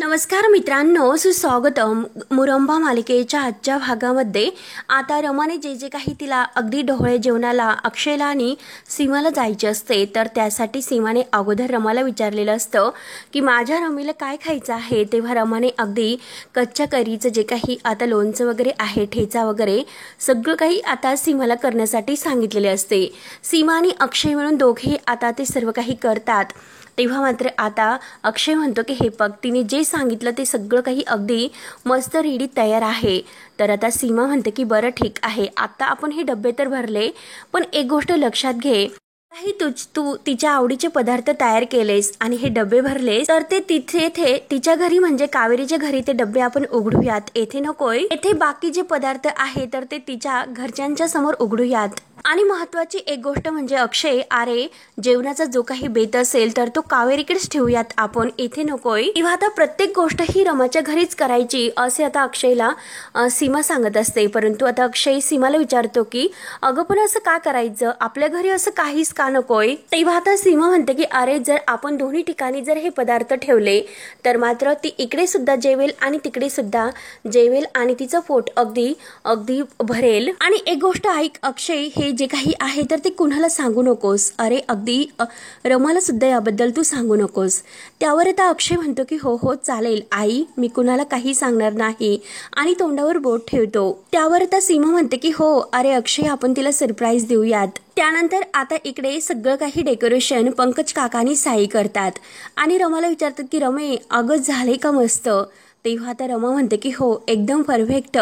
नमस्कार मित्रांनो, सुस्वागतम. मुरंबा मालिकेच्या आजच्या भागामध्ये आता रमाने जे जे काही तिला अगदी ढोळे जेवणाला अक्षयला आणि सीमाला जायचे असते, तर त्यासाठी सीमाने अगोदर रमाला विचारलेलं असतं की माझ्या रमीला काय खायचं आहे. तेव्हा रमाने अगदी कच्च्या करीचं जे काही आता लोणचं वगैरे आहे, ठेचा वगैरे सगळं काही आता सीमाला करण्यासाठी सांगितलेले असते. सीमा आणि अक्षय मिळून दोघे आता ते सर्व काही करतात. तेव्हा मात्र आता अक्षय म्हणतो की हे बघ, तिने जे सांगितलं ते सगळं काही अगदी मस्त रेडी तयार आहे. तर आता सीमा म्हणते की बरं ठीक आहे, आता आपण हे डबे तर भरले, पण एक गोष्ट लक्षात घे, काही तू तिच्या आवडीचे पदार्थ तयार केलेस आणि हे डबे भरलेस, तर ते तिथे तिच्या घरी म्हणजे कावेरीच्या घरी ते डबे आपण उघडूयात. येथे नकोय, येथे बाकी जे पदार्थ आहे तर ते तिच्या घरच्यांच्या समोर उघडूयात. आणि महत्त्वाची एक गोष्ट म्हणजे अक्षय, अरे जेवणाचा जो काही बेत असेल तर तो कावेरीकडेच ठेवूयात आपण, येथे नकोय. तेव्हा आता प्रत्येक गोष्ट ही रमाच्या घरीच करायची असे आता अक्षयला सीमा सांगत असते. परंतु आता अक्षय सीमाला विचारतो की अगं पण असं का करायचं, आपल्या घरी असं काहीच का नकोय. तेव्हा आता सीमा म्हणते की अरे जर आपण दोन्ही ठिकाणी जर हे पदार्थ ठेवले तर मात्र ती इकडे सुद्धा जेवेल आणि तिकडे सुद्धा जेवेल आणि तिचं पोट अगदी अगदी भरेल. आणि एक गोष्ट ऐक अक्षय, हे जे काही आहे तर ते कुणाला सांगू नकोस. अरे अगदी रमाला सुद्धा याबद्दल तू सांगू नकोस. त्यावर आता अक्षय म्हणतो की हो हो चालेल आई, मी कुणाला काही सांगणार नाही आणि तोंडावर बोट ठेवतो. त्यावर आता सीमा म्हणते की हो अरे अक्षय, आपण तिला सरप्राईज देऊयात. त्यानंतर आता इकडे सगळं काही डेकोरेशन पंकज काकानी साई करतात आणि रमाला विचारतात की रमे अगं झाले का मस्त. तेव्हा आता रमा म्हणते की हो एकदम परफेक्ट.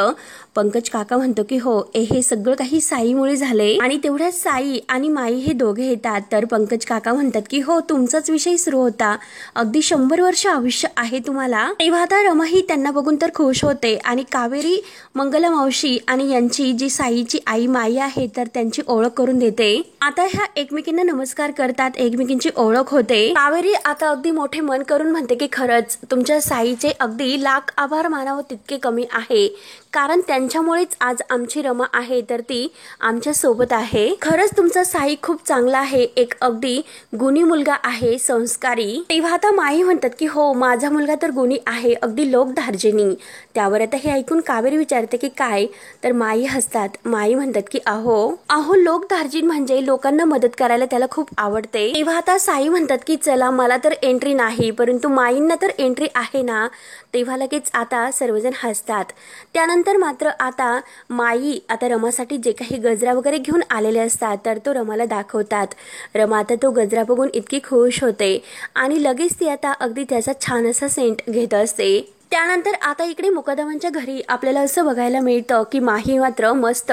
पंकज काका म्हणतो की हो हे सगळं काही साईमुळे झाले. आणि तेवढ्यात साई आणि माई हे दोघे येतात. तर पंकज काका म्हणतात की हो तुमचाच विषय सुरू होता, अगदी 100 वर्ष आयुष्य आहे तुम्हाला. तेव्हा आता रमा ही त्यांना बघून तर खुश होते आणि कावेरी, मंगला मावशी आणि यांची जी साईची आई माई आहे तर त्यांची ओळख करून देते. आता ह्या एकमेकींना नमस्कार करतात, एकमेकींची ओळख होते. कावेरी आता अगदी मोठे मन करून म्हणते की खरंच तुमच्या साईचे अगदी लाख आभार मानावं तितके कमी आहे, कारण त्यांच्यामुळेच आज आमची रमा आहे तर ती आमच्या सोबत आहे. खरंच तुमचा साई खूप चांगला आहे, एक अगदी गुणी मुलगा आहे, संस्कारी. तेव्हा आता माई म्हणतात की हो माझा मुलगा तर गुणी आहे, अगदी लोकधार्जिनी. त्यावर आता हे ऐकून कावेरी विचारते की काय, तर माई हसतात. माई म्हणतात की अहो लोकधार्जिन म्हणजे लोकांना मदत करायला त्याला खूप आवडते. तेव्हा आता साई म्हणतात की चला मला तर एंट्री नाही, परंतु माईंना तर एंट्री आहे ना. तेव्हा लगेच आता सर्वजण हसतात. त्यानंतर मात्र आता माई आता रमासाठी जे काही गजरा वगैरे घेऊन आलेले असतात तर तो रमाला दाखवतात. रमा आता तो गजरा बघून इतकी खुश होते आणि लगेच ती आता अगदी त्याचा छान असा सेंट घेत असते. त्यानंतर आता इकडे मुकदमांच्या घरी आपल्याला असं बघायला मिळतं की माही मात्र मस्त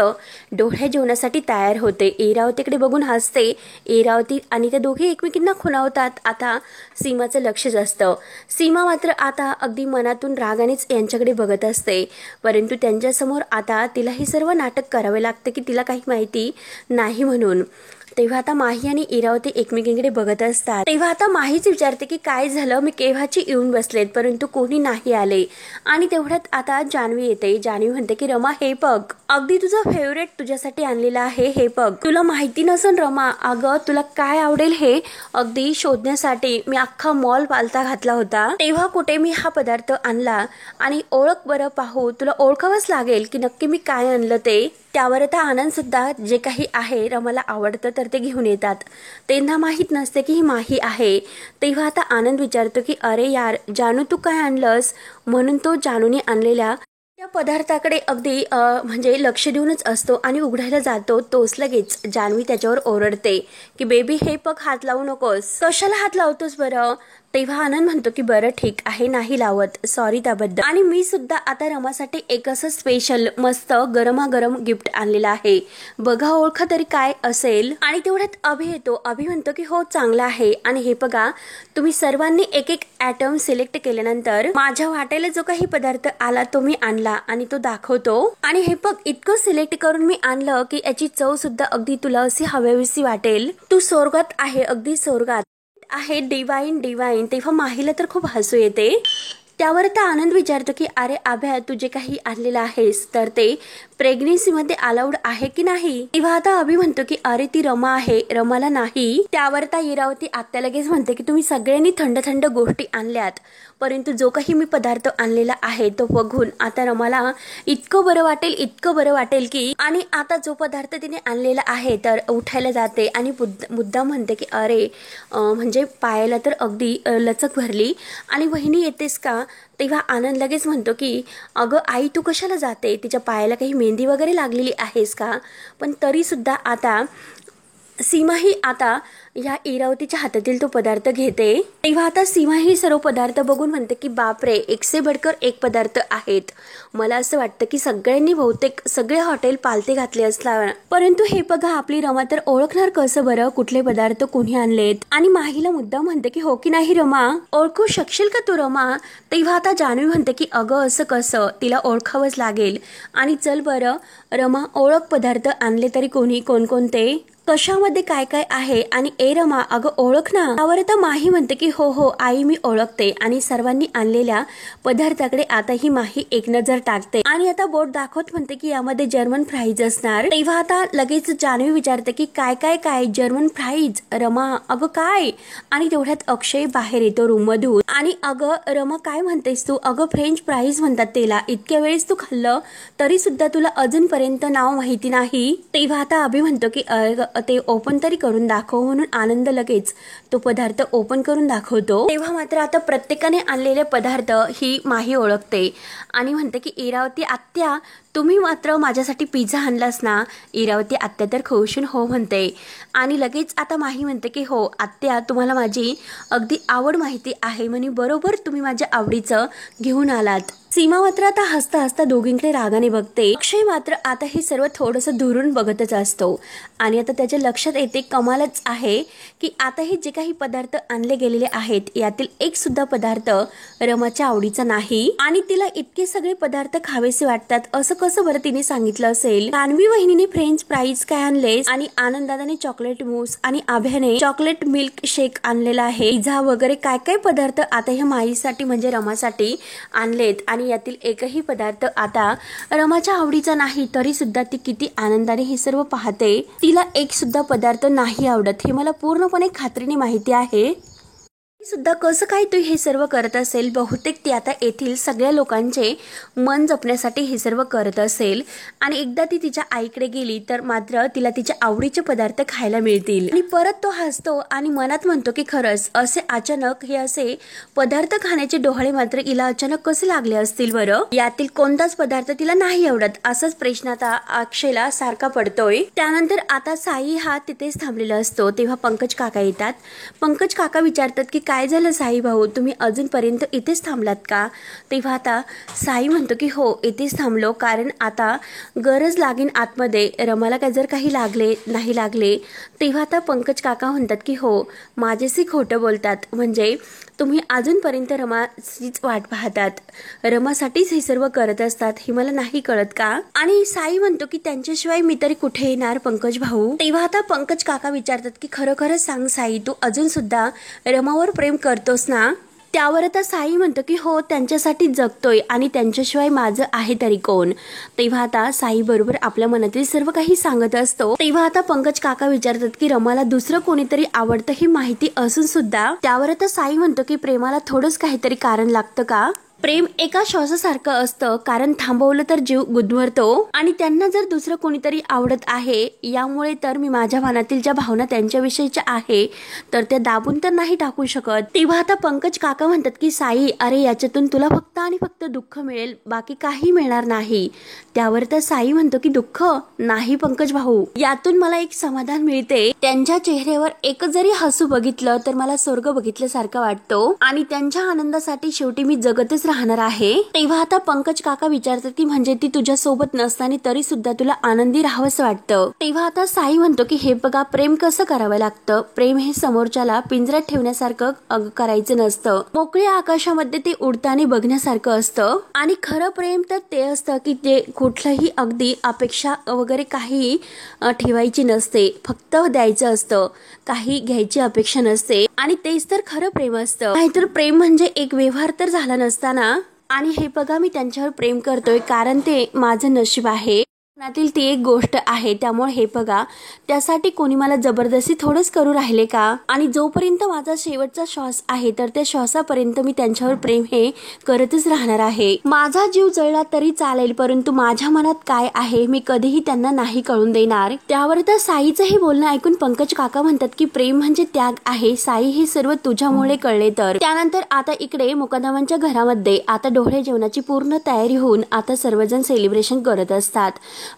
डोळ्या जेवणासाठी तयार होते. एरावतीकडे बघून हसते. एरावती आणि त्या दोघे एकमेकींना खुणावतात. आता सीमाचं लक्षच असतं. सीमा मात्र आता अगदी मनातून रागानेच यांच्याकडे बघत असते, परंतु त्यांच्यासमोर आता तिला हे सर्व नाटक करावे लागते की तिला काही माहिती नाही म्हणून. तेव्हा आता माही आणि इरावती एकमेकींकडे बघत असतात. तेव्हा आता माहीच विचारते की काय झालं, मी केव्हाची येऊन बसलेत परंतु कोणी नाही आले. आणि तेवढ्यात आता जान्हवी येते. जान्हवी म्हणते की रमा हे बघ, अगदी तुझं फेवरेट तुझ्यासाठी आणलेलं आहे, हे बघ. तुला माहिती नसेल रमा, अगं तुला काय आवडेल हे अगदी शोधण्यासाठी मी अख्खा मॉल पालथा घातला होता. तेव्हा कुठे मी हा पदार्थ आणला आणि ओळख बरं पाहू, तुला ओळखावंच लागेल की नक्की मी काय आणलं ते. त्यावर आता आनंद सुद्धा जे काही आहे रमाला आवडतं तर ते घेऊन येतात. त्यांना माहीत नसते की ही माही आहे. तेव्हा आता आनंद विचारतो की अरे यार जानू तू काय आणलंस, म्हणून तो जानूने आणलेल्या त्या पदार्थाकडे अगदी म्हणजे लक्ष देऊनच असतो आणि उघडायला जातो. तोच लगेच जान्हवी त्याच्यावर ओरडते की बेबी हे बघ, हात लावू नकोस, कशाला हात लावतोस बरं. तेव्हा आनंद म्हणतो की बरं ठीक आहे, नाही लावत, सॉरी त्याबद्दल. आणि मी सुद्धा आता रमासाठी एक असं स्पेशल मस्त गरमागरम गिफ्ट आणलेलं आहे, बघा ओळखा तरी काय असेल. आणि तेवढ्यात अभि येतो. अभि म्हणतो की हो चांगला आहे. आणि हे बघा, तुम्ही सर्वांनी एक एक ॲटम सिलेक्ट केल्यानंतर माझ्या वाट्याला जो काही पदार्थ आला तो मी आणला आणि तो दाखवतो. आणि हे बघ, इतकं सिलेक्ट करून मी आणलं की याची चव सुद्धा अगदी तुला अशी हवीशी वाटेल. तू स्वर्गात आहे, अगदी स्वर्गात आहे, डिवाइन डिवाइन. तेव्हा माहीला तर खूप हसू येते. त्यावर आता आनंद विचारतो की अरे आभ्या तू जे काही आणलेलं आहेस तर ते प्रेग्नेन्सीमध्ये अलाउड आहे की नाही। तेव्हा आता अभि म्हणतो की अरे ती रमा आहे, रमाला नाही। त्यावर आता इरावती आत्या लगेच म्हणते की तुम्ही सगळ्यांनी थंड थंड गोष्टी आणल्यात, परंतु जो काही मी पदार्थ आणलेला आहे तो बघून आता रमाला इतकं बरं वाटेल की, आणि आता जो पदार्थ तिने आणलेला आहे तर उठायला जाते आणि मुद्दा म्हणते की अरे म्हणजे पायाला तर अगदी लचक भरली आणि वहिनी येतेस का। तेव्हा आनंद लगेच म्हणतो की अगं आई तू कशाला जाते, तिच्या पायाला काही मेहंदी वगैरे लागलेली आहेस का। पण तरी सुद्धा आता सीमा ही आता या इरावतीच्या हातातील तो पदार्थ घेते। तेव्हा आता सीमा ही सर्व पदार्थ बघून म्हणते की बापरे, एक से बढ़कर एक पदार्थ आहेत। मला असं वाटतं की सगळ्यांनी बहुतेक सगळे हॉटेल पालते घातले असणार, परंतु हे बघा आपली रमा तर ओळखणार कसं बरं कुठले पदार्थ कोणी आणलेत। आणि माहीला मुद्दा म्हणते की हो की नाही रमा, ओळखू शकशील का तू रमा। तेव्हा आता जान्हवी म्हणते की अगं असं कसं, तिला ओळखावंच लागेल। आणि चल बरं रमा ओळख पदार्थ आणले तरी कोणकोणते, कशामध्ये काय काय आहे, आणि ए रमा अगं ओळख ना। त्यावर आता माही म्हणते की हो आई मी ओळखते। आणि सर्वांनी आणलेल्या पदार्थाकडे आता ही माही एक नजर टाकते आणि आता बोट दाखवत म्हणते की यामध्ये जर्मन फ्राईज असणार। तेव्हा आता लगेच जान्हवी विचारते की काय जर्मन फ्राईज रमा, अगं काय। आणि तेवढ्यात अक्षय बाहेर येतो रूम मधून आणि अगं रमा काय म्हणतेस तू, अगं फ्रेंच फ्राईज म्हणतात त्याला, इतक्या वेळेस तू खाल्लं तरी सुद्धा तुला अजूनपर्यंत नाव माहिती नाही। तेव्हा आता अभि म्हणतो की ते ओपन तरी करून दाखव, म्हणून आनंद लगेच तो पदार्थ ओपन करून दाखवतो। तेव्हा मात्र आता प्रत्येकाने आणलेले पदार्थ ही माही ओळखते आणि म्हणते की इरावती आत्या तुम्ही मात्र माझ्यासाठी पिझ्झा आणलास ना। इरावती आत्या तर खुशून हो म्हणते आणि लगेच आता माही म्हणते की हो आत्या तुम्हाला माझी अगदी आवड माहिती आहे, म्हणे बरोबर तुम्ही माझ्या आवडीचं घेऊन आलात। सीमा मात्र आता हसता हसता दोघींकडे रागाने बघते। अक्षय मात्र आता हे सर्व थोडंसं दुरून बघतच असतो आणि आता त्याच्या लक्षात येते कमालच आहे की आता हे जे काही पदार्थ आणले गेलेले आहेत यातील एक सुद्धा पदार्थ रमाच्या आवडीचा नाही आणि तिला इतके सगळे पदार्थ खावेसे वाटतात, असं कसं बरं तिने सांगितलं असेल। जान्हवी वहिनीने फ्रेंच फ्राईज काय आणले आणि आनंदाने चॉकलेट मूस आणि आभ्याने चॉकलेट मिल्क शेक आणलेला आहे, पिझ्झा वगैरे काय पदार्थ आता ह्या माईसाठी म्हणजे रमासाठी आणलेत आणि यातील एकही पदार्थ आता रमाच्या आवडीचा नाही। तरी सुद्धा ती किती आनंदाने हे सर्व पाहते, तिला एक सुद्धा पदार्थ नाही आवडत हे मला पूर्णपणे खात्रीने माहिती आहे। सुद्धा कसं काय तू हे सर्व करत असेल, बहुतेक ती आता येथील सगळ्या लोकांचे मन जपण्यासाठी हे सर्व करत असेल आणि एकदा ती तिच्या आईकडे गेली तर मात्र तिला तिच्या आवडीचे पदार्थ खायला मिळतील। आणि परत तो हसतो आणि मनात म्हणतो की खरंच असे अचानक हे असे पदार्थ खाण्याचे डोहाळे मात्र हिला अचानक कसे लागले असतील बरं, यातील कोणताच पदार्थ तिला नाही आवडत असाच प्रश्न आता अक्षयला सारखा पडतोय। त्यानंतर आता साई हा तिथेच थांबलेला असतो तेव्हा पंकज काका येतात। पंकज काका विचारतात की काय झालं साई भाऊ, तुम्ही अजूनपर्यंत इथेच थांबलात का। तेव्हा आता साई म्हणतो की हो इथेच थांबलो, कारण आता गरज लागेल आतमध्ये, रमाला काय जर काही नाही लागले। तेव्हा आता पंकज काका म्हणतात की हो माझेशी खोटं बोलतात, म्हणजे तुम्ही अजूनपर्यंत रमाचीच वाट पाहतात, रमासाठीच हे सर्व करत असतात, हे मला नाही कळत का। आणि साई म्हणतो की त्यांच्याशिवाय मी तरी कुठे येणार पंकज भाऊ। तेव्हा आता पंकज काका विचारतात की खरंच सांग साई, तू अजून सुद्धा रमावर प्रेम करतोस ना। त्यावर आता साई म्हणतो की हो त्यांच्यासाठी जगतोय आणि त्यांच्याशिवाय माझं आहे तरी कोण। तेव्हा आता साई बरोबर आपल्या मनातील सर्व काही सांगत असतो। तेव्हा आता पंकज काका विचारतात की रमाला दुसरं कोणीतरी आवडतं ही माहिती असून सुद्धा, त्यावर आता साई म्हणतो की प्रेमाला थोडंच काहीतरी कारण लागतं का। प्रेम एका श्वासासारखं असतं, कारण थांबवलं तर जीव गुदमरतो आणि त्यांना जर दुसरं कोणीतरी आवडत आहे यामुळे तर मी माझ्या मनातील ज्या भावना त्यांच्याविषयीच्या आहे तर त्या दाबून तर नाही टाकू शकत। तेव्हा आता पंकज काका म्हणतात की साई अरे याच्यातून तुला फक्त आणि फक्त दुःख मिळेल, बाकी काही मिळणार नाही। त्यावर तर साई म्हणतो की दुःख नाही पंकज भाऊ, यातून मला एक समाधान मिळते, त्यांच्या चेहऱ्यावर एक जरी हसू बघितलं तर मला स्वर्ग बघितल्यासारखं वाटतो आणि त्यांच्या आनंदासाठी शेवटी मी जगतच राहणार आहे। तेव्हा आता पंकज काका विचारतात की म्हणजे ती तुझ्या सोबत नसताना तरी सुद्धा तुला आनंदी राहावंसं वाटतं। तेव्हा आता साई म्हणतो की हे बघा प्रेम कसं करावं लागतं, प्रेम हे समोरच्याला पिंजऱ्यात ठेवण्यासारखं करायचं नसतं, मोकळ्या आकाशामध्ये ते उडताना बघण्यासारखं असतं आणि खरं प्रेम तर ते असतं की ते कुठलंही अगदी अपेक्षा वगैरे काही ठेवायची नसते, फक्त द्यायचं असतं, काही घ्यायची अपेक्षा नसते आणि तेच तर खरं प्रेम असतं। नाहीतर प्रेम म्हणजे एक व्यवहार तर झाला नसताना। आणि हे बघा मी त्यांच्यावर प्रेम करतोय कारण ते माझं नशीब आहे, मनातील ती एक गोष्ट आहे, त्यामुळे हे बघा, त्यासाठी कोणी मला जबरदस्ती थोडंच करू राहिले का? आणि जोपर्यंत माझा शेवटचा श्वास आहे तर त्या श्वासापर्यंत मी त्यांच्यावर प्रेम हे करतच राहणार आहे. माझा जीव जळला तरी चालेल, परंतु माझ्या मनात काय आहे मी कधीही त्यांना नाही कळून देणार. त्यावर तर साईचं हे बोलणं ऐकून पंकज काका म्हणतात की प्रेम म्हणजे त्याग आहे साई, हे सर्व तुझ्यामुळे कळले तर. त्यानंतर आता इकडे मुकदमांच्या घरामध्ये आता डोळे जेवणाची पूर्ण तयारी होऊन आता सर्वजण सेलिब्रेशन करत असतात.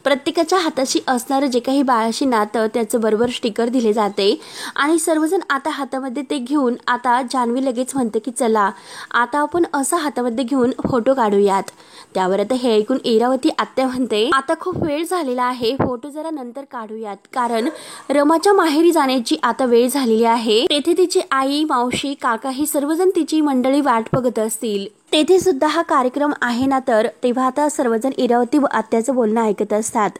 प्रत्येकाच्या हाताशी असणारं जे काही बाळाशी नातं त्याचं बरोबर स्टिकर दिले जाते आणि सर्वजण आता हातामध्ये ते घेऊन आता जान्हवी लगेच म्हणते की चला आता आपण असं हातामध्ये घेऊन फोटो काढूयात. त्यावर आता हे ऐकून इरावती आत्या म्हणते आता खूप वेळ झालेला आहे, फोटो जरा नंतर काढूयात, कारण रमाच्या माहेरी जाण्याची आता वेळ झालेली आहे. तेथे तिची आई मावशी काका ही सर्वजण तिची मंडळी वाट बघत असतील. तेथे सुद्धा हा कार्यक्रम आहे ना, तर तेव्हा आता सर्वजण इरावती व आत्याचं बोलणं ऐकत असतात.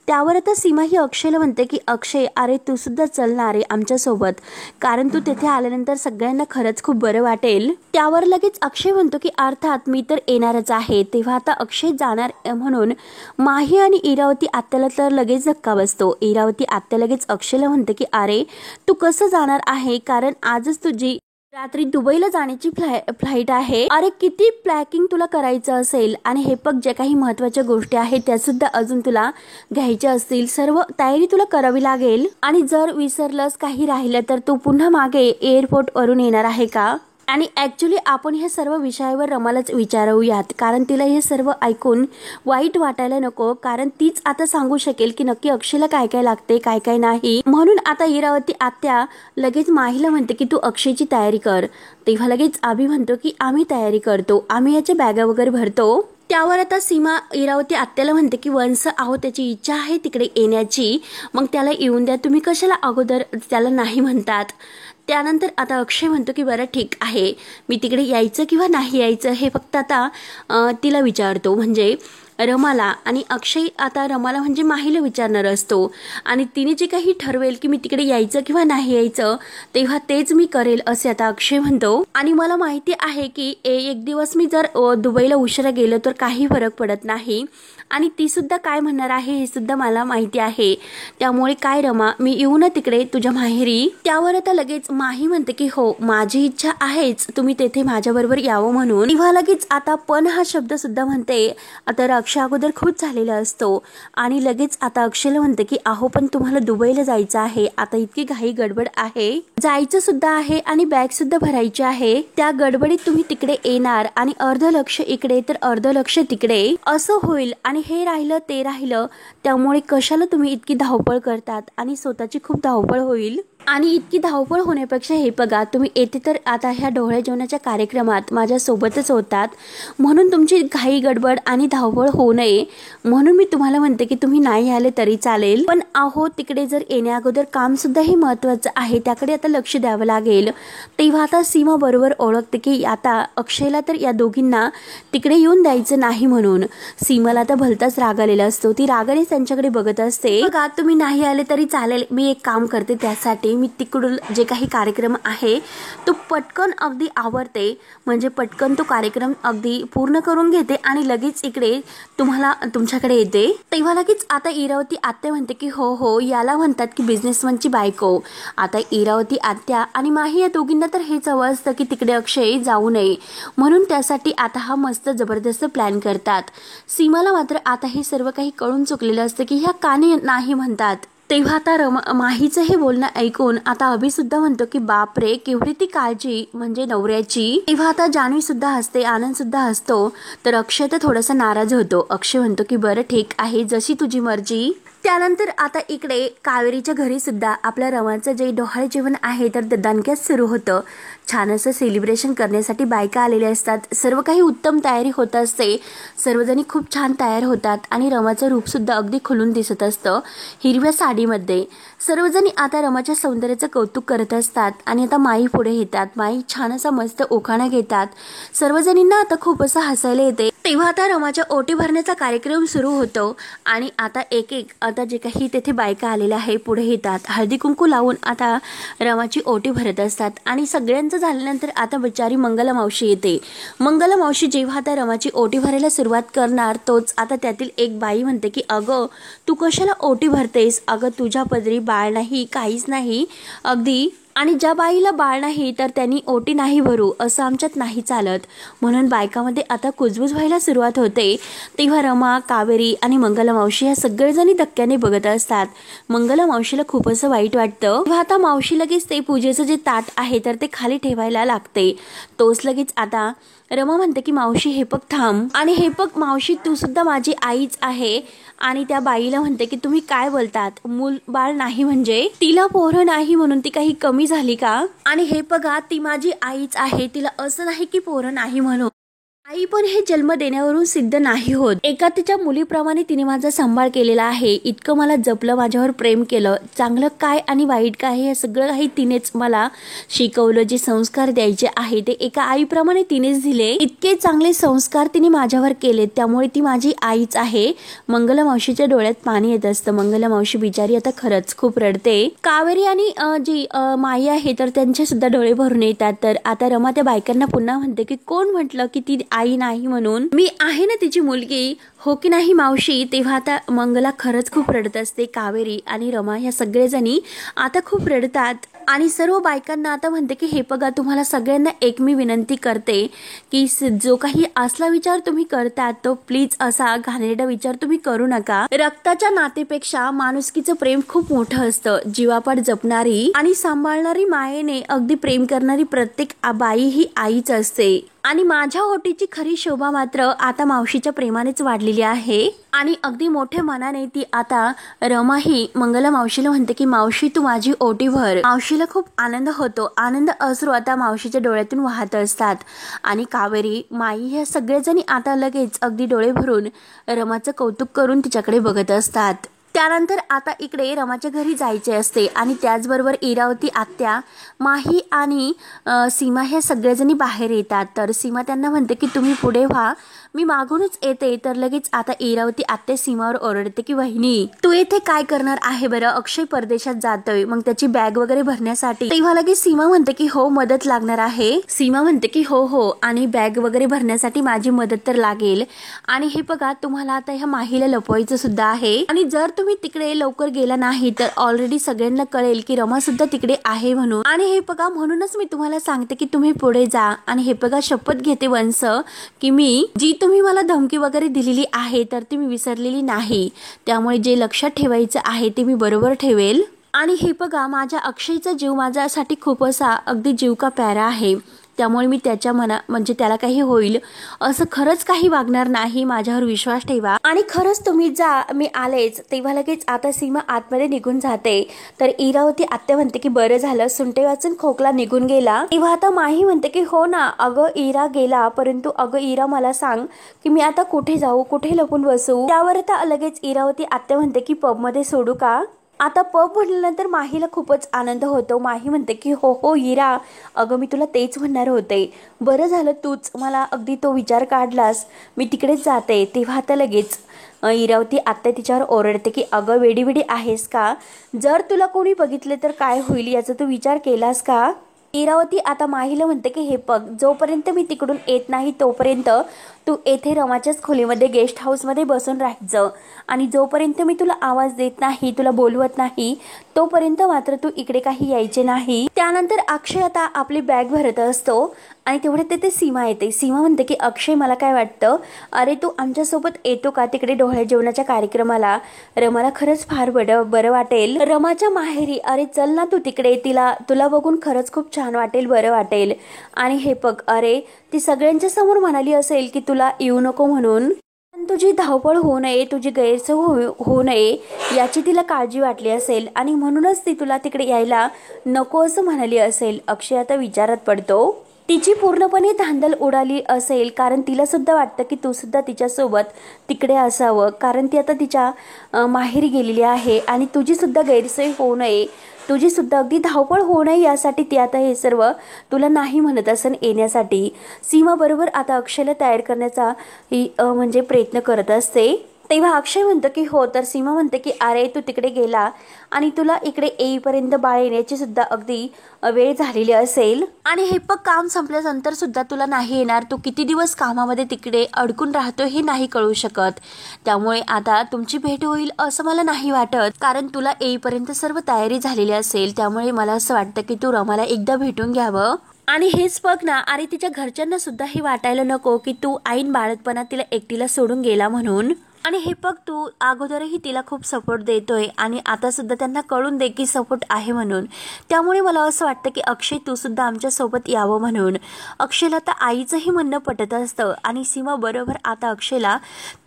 त्यावर आता सीमा ही अक्षयला म्हणते की अक्षय अरे तू सुद्धा चलणार रे आमच्या सोबत, कारण तू तेथे आल्यानंतर सगळ्यांना खरंच खूप बरं वाटेल. त्यावर लगेच अक्षय म्हणतो की अर्थात मी तर येणारच आहे. तेव्हा आता अक्षय जाणार म्हणून माही आणि इरावती आत्याला तर लगेच धक्का बसतो. इरावती आत्या लगेच अक्षयला म्हणते की अरे तू कसं जाणार आहे, कारण आजच तुझी रात्री दुबईला जाण्याची फ्लाईट आहे. अरे किती पॅकिंग तुला करायचं असेल, आणि हे बघ ज्या काही महत्त्वाच्या गोष्टी आहेत त्या सुद्धा अजून तुला घ्यायच्या असतील, सर्व तयारी तुला करावी लागेल. आणि जर विसरलंस काही राहिलं तर तू पुन्हा मागे एअरपोर्ट वरून येणार आहे का? आणि ॲक्च्युली आपण ह्या सर्व विषयावर रमालाच विचारूयात, कारण तिला हे सर्व ऐकून वाईट वाटायला नको, कारण तीच आता सांगू शकेल की नक्की अक्षयला काय काय लागते काय काय नाही. म्हणून आता इरावती आत्या लगेच माहीला म्हणते की तू अक्षयची तयारी कर. तेव्हा लगेच आभी म्हणतो की आम्ही तयारी करतो, आम्ही याच्या बॅगा वगैरे भरतो. त्यावर आता सीमा इरावती आत्याला म्हणते की वंश आहो त्याची इच्छा आहे तिकडे येण्याची, मग त्याला येऊन द्या, तुम्ही कशाला अगोदर त्याला नाही म्हणतात. त्यानंतर आता अक्षय म्हणतो की बरं ठीक आहे, मी तिकडे यायचं किंवा नाही यायचं हे फक्त आता तिला विचारतो, म्हणजे रमाला. आणि अक्षय आता रमाला म्हणजे माहीला विचारणार असतो, आणि तिने जे काही ठरवेल की मी तिकडे यायचं किंवा नाही यायचं तेव्हा तेच मी करेल असे आता अक्षय म्हणतो. आणि मला माहिती आहे की एक दिवस मी जर दुबईला उशिरा गेलो तर काही फरक पडत नाही, आणि ती सुद्धा काय म्हणणार आहे हे सुद्धा मला माहिती आहे, त्यामुळे काय रमा मी येऊ ना तिकडे तुझ्या माहेरी. त्यावर आता लगेच माही म्हणते की हो माझी इच्छा आहेच तुम्ही तेथे माझ्याबरोबर यावं म्हणून. तेव्हा लगेच आता पण हा शब्द सुद्धा म्हणते. आता अक्षय अगोदर खुश झालेला असतो आणि लगेच आता अक्षयला म्हणते की अहो पण तुम्हाला दुबईला जायचं आहे, आता इतकी घाई गडबड आहे, जायचं सुद्धा आहे आणि बॅग सुद्धा भरायची आहे, त्या गडबडीत तुम्ही तिकडे येणार आणि अर्ध लक्ष इकडे तर अर्ध लक्ष तिकडे असं होईल, आणि हे राहिलं ते राहिलं, त्यामुळे कशाला तुम्ही इतकी धावपळ करतात आणि स्वतःची खूप धावपळ होईल. आणि इतकी धावपळ होण्यापेक्षा हे बघा तुम्ही येथे तर आता ह्या डोहाळे जेवणाच्या कार्यक्रमात माझ्या सोबतच होतात, म्हणून तुमची घाई गडबड आणि धावपळ होऊ नये म्हणून मी तुम्हाला म्हणते की तुम्ही नाही आले तरी चालेल, पण अहो तिकडे जर येण्या अगोदर काम सुद्धा हे महत्त्वाचं आहे, त्याकडे आता लक्ष द्यावं लागेल. तेव्हा आता सीमा बरोबर ओळखते की आता अक्षयला तर या दोघींना तिकडे येऊन द्यायचं नाही, म्हणून सीमाला आता भलताच राग आलेला असतो. ती रागाने त्यांच्याकडे बघत असते. बघा तुम्ही नाही आले तरी चालेल, मी एक काम करते, त्यासाठी मी तिकडून जे काही कार्यक्रम आहे तो पटकन अगदी आवरते, म्हणजे पटकन तो कार्यक्रम अगदी पूर्ण करून घेते आणि लगेच इकडे तुमच्याकडे येते. तेव्हा लगेच आता इरावती आत्या म्हणते की हो हो याला म्हणतात की बिझनेसमॅनची बायको. आता इरावती आत्या आणि माही या दोघींना तर हेच हवं असतं की तिकडे अक्षय जाऊ नये, म्हणून त्यासाठी आता हा मस्त जबरदस्त प्लॅन करतात. सीमाला मात्र आता हे सर्व काही कळून चुकलेलं असतं की ह्या का नाही म्हणतात. तेव्हा आता माहीचं हे बोलणं ऐकून आता अभि सुद्धा म्हणतो की बापरे केवढी ती काळजी म्हणजे नवऱ्याची. तेव्हा आता जान्हवी सुद्धा हसते, आनंद सुद्धा हसतो, तर अक्षय तर थोडासा नाराज होतो. अक्षय म्हणतो की बरं ठीक आहे जशी तुझी मर्जी. त्यानंतर आता इकडे कावेरीच्या घरी सुद्धा आपल्या रमाचं जे डोहाळे जेवण आहे तर दणक्यात सुरू होतं. छान असं सेलिब्रेशन करण्यासाठी बायका आलेल्या असतात, सर्व काही उत्तम तयारी होत असते, सर्वजणी खूप छान तयार होतात आणि रमाचं रूप सुद्धा अगदी खुलून दिसत असतं हिरव्या साडीमध्ये. सर्वजणी आता रमाच्या सौंदर्याचं कौतुक करत असतात आणि आता माई पुढे येतात. माई छान असा मस्त ओखाणा घेतात, सर्वजणींना आता खूप असं हसायला येते. तेव्हा आता रमाच्या ओटी भरण्याचा कार्यक्रम सुरू होतो आणि आता एक एक आता जे काही तेथे बायका आलेल्या आहे पुढे येतात, हळदी कुंकू लावून आता रमाची ओटी भरत असतात. आणि सगळ्यांचं झाल्यानंतर आता बिचारी मंगला मावशी येते. मंगला मावशी जेव्हा आता रमाची ओटी भरायला सुरुवात करणार तोच आता त्यातील एक बाई म्हणते की अगं तू कशाला ओटी भरतेस, अगं तुझ्या पदरी बाळ नाही, काहीच नाही अगदी, आणि ज्या बाईला बाळ नाही तर त्यांनी ओटी नाही भरू असं आमच्यात नाही चालत. म्हणून बायकामध्ये आता कुजबूज व्हायला सुरुवात होते. तेव्हा रमा, कावेरी आणि मंगला मावशी या सगळेजणी धक्क्याने बघत असतात. मंगला मावशीला खूप असं वाईट वाटतं. तेव्हा आता मावशी लगेच ते पूजेचं जे ताट आहे तर ते खाली ठेवायला लागते. तोच लगेच आता रमा म्हणते की मावशी हे बघ थांब, आणि हे बघ मावशी तू सुद्धा माझी आईच आहे. आणि त्या बाईला म्हणते की तुम्ही काय बोलतात, मूल बाळ नाही म्हणजे तिला पोरं नाही म्हणून ती काही कमी झाली का, आणि हे बघा ती माझी आईच आहे, तिला असं नाही की पोरं नाही म्हणून. आई पण हे जन्म देण्यावरून सिद्ध नाही होत. एका तिच्या मुलीप्रमाणे तिने माझा सांभाळ केलेला आहे, इतकं मला जपलं, माझ्यावर प्रेम केलं, चांगलं काय आणि वाईट काय हे सगळं काही तिनेच मला शिकवलं. जे संस्कार द्यायचे आहे ते एका आईप्रमाणे तिनेच दिले. इतके चांगले संस्कार तिने माझ्यावर केले, त्यामुळे ती माझी आईच आहे. मंगला मावशीच्या डोळ्यात पाणी येत असतं. मंगला मावशी बिचारी आता खरंच खूप रडते. कावेरी आणि जी माई आहे तर त्यांचे सुद्धा डोळे भरून येतात. तर आता रमा त्या बायकांना पुन्हा म्हणते की कोण म्हटलं की ती आई नाही म्हणून, मी आहे ना तिची मुलगी, हो की नाही मावशी. तेव्हा आता मंगला खरंच खूप रडत असते. कावेरी आणि रमा या सगळेजणी आता खूप रडतात. आणि सर्व बायकांना आता म्हणते की हे बघा तुम्हाला सगळ्यांना एक मी विनंती करते की जो काही असला विचार तुम्ही करतात तो प्लीज असा घाणेरडा विचार तुम्ही करू नका. रक्ताच्या नातेपेक्षा माणुसकीचं प्रेम खूप मोठं असतं. जीवापाड जपणारी आणि सांभाळणारी, मायेने अगदी प्रेम करणारी प्रत्येक बाई ही आईच असते. आणि माझ्या ओटीची खरी शोभा मात्र आता मावशीच्या प्रेमानेच वाढलेली आहे. आणि अगदी मोठ्या मनाने ती आता रमा ही मंगला मावशीला म्हणते की मावशी तू माझी ओटी भर. मावशीला खूप आनंद होतो. आनंद अश्रू आता मावशीच्या डोळ्यातून वाहत असतात. आणि कावेरी, माई ह्या सगळेजणी आता लगेच अगदी डोळे भरून रमाचं कौतुक करून तिच्याकडे बघत असतात. त्यानंतर आता इकडे रमाच्या घरी जायचे असते आणि त्याचबरोबर इरावती आत्या, माही आणि सीमा ह्या सगळेजणी बाहेर येतात. तर सीमा त्यांना म्हणते की तुम्ही पुढे व्हा, मी मागूनच येते. तर लगेच आता इरावती आत्या सीमावर ओरडते की वहिनी तू येथे काय करणार आहे बरं, अक्षय परदेशात जातोय मग त्याची बॅग वगैरे भरण्यासाठी. तेव्हा लगेच सीमा म्हणते की हो मदत लागणार आहे. सीमा म्हणते की हो हो, आणि बॅग वगैरे भरण्यासाठी माझी मदत तर लागेल. आणि हे बघा तुम्हाला आता ह्या माहीला लपवायचं सुद्धा आहे, आणि जर तुम्ही तिकडे लवकर गेला नाही तर ऑलरेडी सगळ्यांना कळेल की रमा सुद्धा तिकडे आहे म्हणून. आणि हे बघा म्हणूनच मी तुम्हाला सांगते की तुम्ही पुढे जा. आणि हे बघा शपथ घेते वंश की मी जी तुम्ही मला धमकी वगैरे दिलेली आहे तर ती मी विसरलेली नाही. त्यामुळे जे लक्षात ठेवायचं आहे ते मी बरोबर ठेवेल. आणि हे बघा माझ्या अक्षयचा जीव माझ्यासाठी खूप असा अगदी जीव का प्यारा आहे. त्यामुळे मी त्याच्या म्हणजे त्याला काही होईल असं खरंच काही वागणार नाही. माझ्यावर विश्वास ठेवा. आणि खरंच तुम्ही जा, मी आलेच. तेव्हा लगेच आता सीमा आतमध्ये निघून जाते. तर इरावती आत्या म्हणते की बरं झालं, सुंटे वाचून खोकला निघून गेला. तेव्हा आता माही म्हणते की हो ना अगं इरा गेला, परंतु अगं इरा मला सांग की मी आता कुठे जाऊ, कुठे लपून बसू. त्यावर आता लगेच इरावती आत्या म्हणते की पबमध्ये सोडू का. आता पब म्हटल्यानंतर माहीला खूपच आनंद होतो. माही म्हणते की हो हो इरा, अगं मी तुला तेच म्हणणार होते, बरं झालं तूच मला अगदी तो विचार काढलास, मी तिकडेच जाते. तेव्हा आता लगेच इरावती आत्या तिच्यावर ओरडते की अगं वेडी वेडी आहेस का, जर तुला कोणी बघितले तर काय होईल याचा तू विचार केलास का. इरावती आता माहीला म्हणते की हे बघ जोपर्यंत मी तिकडून येत नाही तोपर्यंत तू येथे रमाच्याच खोलीमध्ये गेस्ट हाऊसमध्ये बसून राहायचं, आणि जोपर्यंत मी तुला आवाज देत नाही, तुला बोलवत नाही, तोपर्यंत मात्र तू इकडे काही यायचे नाही. त्यानंतर अक्षय आता आपली बॅग भरत असतो आणि तेवढे तिथे सीमा येते. सीमा म्हणते की अक्षय मला काय वाटतं, अरे तू आमच्यासोबत येतो का तिकडे डोहाळे जेवणाच्या कार्यक्रमाला, रमाला खरंच फार बरं वाटेल रमाच्या माहेरी. अरे चल ना तू तिकडे, तुला बघून खरंच खूप छान वाटेल, बरं वाटेल. आणि हे बघ अरे ती सगळ्यांच्या समोर म्हणाली असेल की तुला येऊ नको म्हणून, पण तुझी धावपळ होऊ नये, तुझी गैरसोय होऊ नये याची तिला काळजी वाटली असेल, आणि म्हणूनच ती तुला तिकडे यायला नको असं म्हणाली असेल. अक्षय आता विचारात पडतो. तिची पूर्णपणे धांदल उडाली असेल, कारण तिला सुद्धा वाटतं की तू सुद्धा तिच्यासोबत तिकडे असावं, कारण ती आता तिच्या माहेरी गेलेली आहे आणि तुझी सुद्धा गैरसोय होऊ नये, तुझी सुद्धा अगदी धावपळ होऊ नये यासाठी ती आता हे सर्व तुला नाही म्हणत असेल येण्यासाठी. सीमा बरोबर आता अक्षयला तयार करण्याचा म्हणजे प्रयत्न करत असते. तेव्हा अक्षय म्हणतो की हो, तर सीमा म्हणते की अरे तू तिकडे गेला आणि तुला इकडे येईपर्यंत बाळ येण्याची सुद्धा अगदी वेळ झालेली असेल आणि हे पण काम संपल्यानंतर सुद्धा तुला नाही येणार, तू किती दिवस कामामध्ये तिकडे अडकून राहतो हे नाही कळू शकत, त्यामुळे आता तुमची भेट होईल असं मला नाही वाटत, कारण तुला येईपर्यंत सर्व तयारी झालेली असेल, त्यामुळे मला असं वाटतं की तू रमाला एकदा भेटून घ्यावं. आणि हेच बघ ना, अरे तिच्या घरच्यांना सुद्धा हे वाटायला नको की तू ऐन बाळतपणात तिला एकटीला सोडून गेला म्हणून. आणि हे बघ, तू अगोदरही तिला खूप सपोर्ट देतोय आणि आता सुद्धा त्यांना कळून दे की सपोर्ट आहे म्हणून. त्यामुळे मला असं वाटतं की अक्षय तू सुद्धा आमच्या सोबत यावं म्हणून. अक्षयला तर आईचंही म्हणणं पटत असतं आणि सीमा बरोबर आता अक्षयला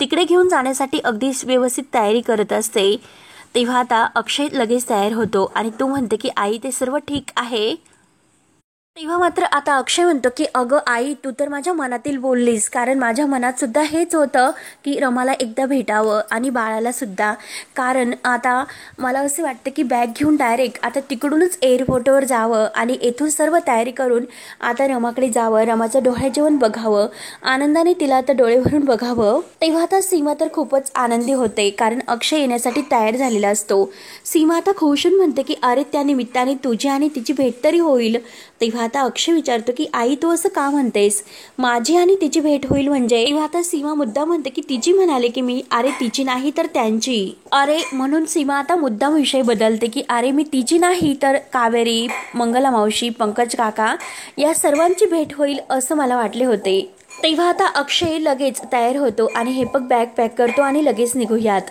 तिकडे घेऊन जाण्यासाठी अगदी व्यवस्थित तयारी करत असते. तेव्हा आता अक्षय लगेच तयार होतो आणि तू म्हणते की आई ते सर्व ठीक आहे. तेव्हा मात्र आता अक्षय म्हणतो की अगं आई, तू तर माझ्या मनातील बोललीस, कारण माझ्या मनात सुद्धा हेच होतं की रमाला एकदा भेटावं आणि बाळाला सुद्धा, कारण आता मला असं वाटतं की बॅग घेऊन डायरेक्ट आता तिकडूनच एअरपोर्टवर जावं आणि येथून सर्व तयारी करून आता रमाकडे जावं, रमाचं डोळे जेवण बघावं, आनंदाने तिला आता डोळे भरून बघावं. तेव्हा आता सीमा तर खूपच आनंदी होते, कारण अक्षय येण्यासाठी तयार झालेला असतो. सीमा आता खुशून म्हणते की अरे त्या निमित्ताने तुझी आणि तिची भेट तरी होईल. तेव्हा आता अक्षय विचारतो की आई तू असं का म्हणतेस, माझी आणि तिची भेट होईल म्हणजे. तेव्हा आता सीमा मुद्दा म्हणते की तिची म्हणाले की मी, अरे तिची नाही तर त्यांची. अरे म्हणून सीमा आता मुद्दाम विषय बदलते की अरे मी तिची नाही तर कावेरी, मंगला मावशी, पंकज काका या सर्वांची भेट होईल असं मला वाटले होते. तेव्हा आता अक्षय लगेच तयार होतो आणि हे पण बॅग पॅक करतो आणि लगेच निघूयात.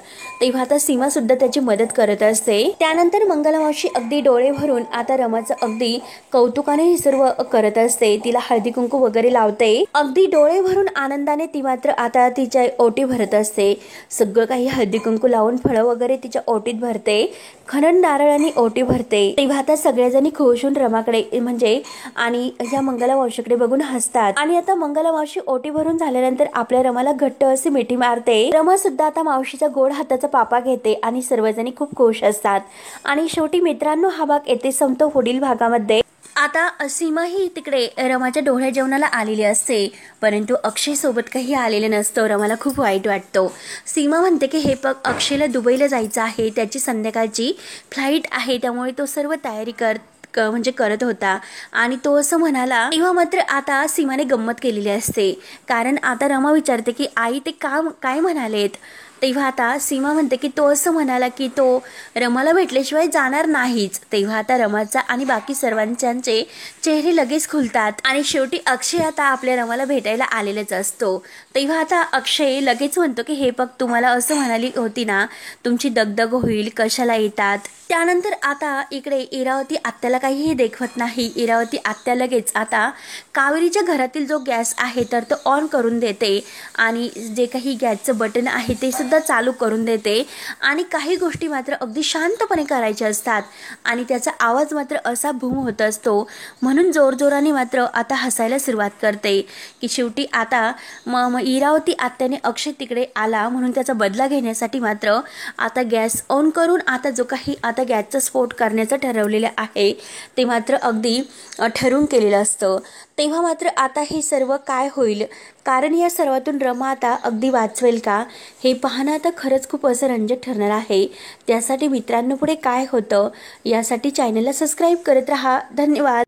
तेव्हा आता सीमा सुद्धा त्याची मदत करत असते. त्यानंतर मंगला मावशी अगदी डोळे भरून आता रमाचं अगदी कौतुकाने हे सर्व करत असते. तिला हळदी कुंकू वगैरे लावते, अगदी डोळे भरून आनंदाने ती मात्र आता तिच्या ओटी भरत असते. सगळं काही हळदी कुंकू लावून फळं वगैरे तिच्या ओटीत भरते, खणण नारळाने ओटी भरते. तेव्हा आता सगळेजणी खुश होऊन रमाकडे म्हणजे आणि या मंगला मावशीकडे बघून हसतात. आणि आता मंगला मावशी ओटी भरून झाल्यानंतर आपल्या रमाला घट्ट अशी मिठी मारते. रमा सुद्धा आता मावशीचा गोड हाताचा पापा घेते आणि सर्वजणी खूप खुश असतात. आणि शेवटी मित्रांनो हा भाग येथे संपतो. पुढील भागामध्ये आता सीमा ही तिकडे रमाच्या डोळे जेवणाला आलेली असते, परंतु अक्षय सोबत काही आलेलं नसतं. रमाला खूप वाईट वाटतो. सीमा म्हणते की हे बघ, अक्षयला दुबईला जायचं आहे, त्याची संध्याकाळची फ्लाईट आहे, त्यामुळे तो सर्व तयारी करत होता आणि तो असं म्हणाला. तेव्हा मात्र आता सीमाने गंमत केलेली असते, कारण आता रमा विचारते की आई ते काय म्हणालेत. तेव्हा आता सीमा म्हणते की तो असं म्हणाला की तो रमाला भेटल्याशिवाय जाणार नाहीच. तेव्हा आता रमाचा आणि बाकी सर्वांचे चेहरे लगेच खुलतात आणि शेवटी अक्षय आता आपल्या रमाला भेटायला आलेलाच असतो. तेव्हा आता अक्षय लगेच म्हणतो की हे बघ, तुम्हाला असं म्हणाली होती ना, तुमची दगदग होईल, कशाला येतात. त्यानंतर आता इकडे इरावती आत्याला काहीही देखवत नाही. इरावती आत्या लगेच आता कावेरीच्या घरातील जो गॅस आहे तर तो ऑन करून देते आणि जे काही गॅसचं बटन आहे ते सुद्धा चालू करून देते आणि काही गोष्टी मात्र अगदी शांतपणे करायच्या असतात आणि त्याचा आवाज मात्र असा भूम होत असतो, म्हणून जोरजोराने मात्र आता हसायला सुरुवात करते की शेवटी आता इरावती आत्याने अक्षय तिकडे आला म्हणून त्याचा बदला घेण्यासाठी मात्र आता गॅस ऑन करून आता जो काही आता गॅसचा स्फोट करण्याचं ठरवलेलं आहे ते मात्र अगदी ठरवून केलेलं असतं. तेव्हा मात्र आता हे सर्व काय होईल, कारण या सर्वातून रमा आता अगदी वाचवेल का, हे पाहणं आता खरंच खूप असं रंजक ठरणार आहे. त्यासाठी मित्रांनो पुढे काय होतं यासाठी चॅनलला सबस्क्राईब करत राहा. धन्यवाद.